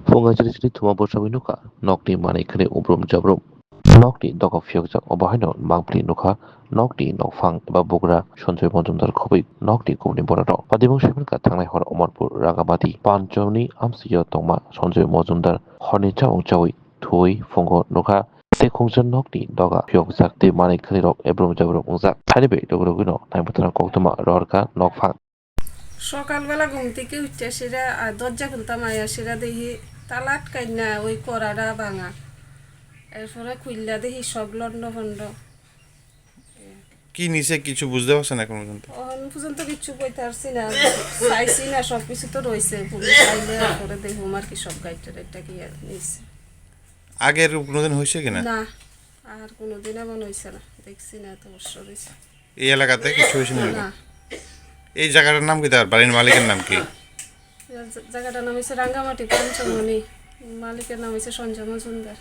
Swrangchati thuma borsami nuka nokni manikhani ubrum jabrum nokni doka phiokjak obahaino mangpli nukha nokni nokfang eba bogra Sanjay Majumdar khobui nokni kubni boraro padibong simanka thangnai hor Omarpur Ragamati Panchoni amsiyo tongma Sanjay Majumdar horni chawng chawi thui fungo nukha tei khungsan nokni doga phiokjak tei manikhani rok ebrum jabrum ungjak thaibe dogrogino naibutana koktuma rorka nokfang সকালবেলা ঘুম থেকে উঠে সেরা দরজা খুলতাম আয়া সেরা দেখি তালা আটকাই না ওই কড়াটা ভাঙা এরপরে খুললা দেখি সব লন্ড ফন্ড কি নিচে কিছু বুঝতে পারছেন এখন পর্যন্ত? এখন পর্যন্ত কিচ্ছু কইতে পারছি না, চাইছি না, সব কিছু তো রয়েছে পুলিশ আইলে পরে দেখুম আর কি সব গাইডটা টাইডটা কি নিচ্ছে। আগের কোনোদিন হয়েছে কিনা? না, আর কোনোদিন এমন হয়েছে না, দেখছি না, এত বছর হয়েছে। এই এলাকাতে কিছু হয়েছে না? না। এই জায়গাটার নাম কি, তার বাড়ির মালিকের নাম কি? জায়গাটার নাম হচ্ছে রাঙ্গামাটি পঞ্চমণি, মালিকের নাম হচ্ছে সঞ্জয় মজুমদার।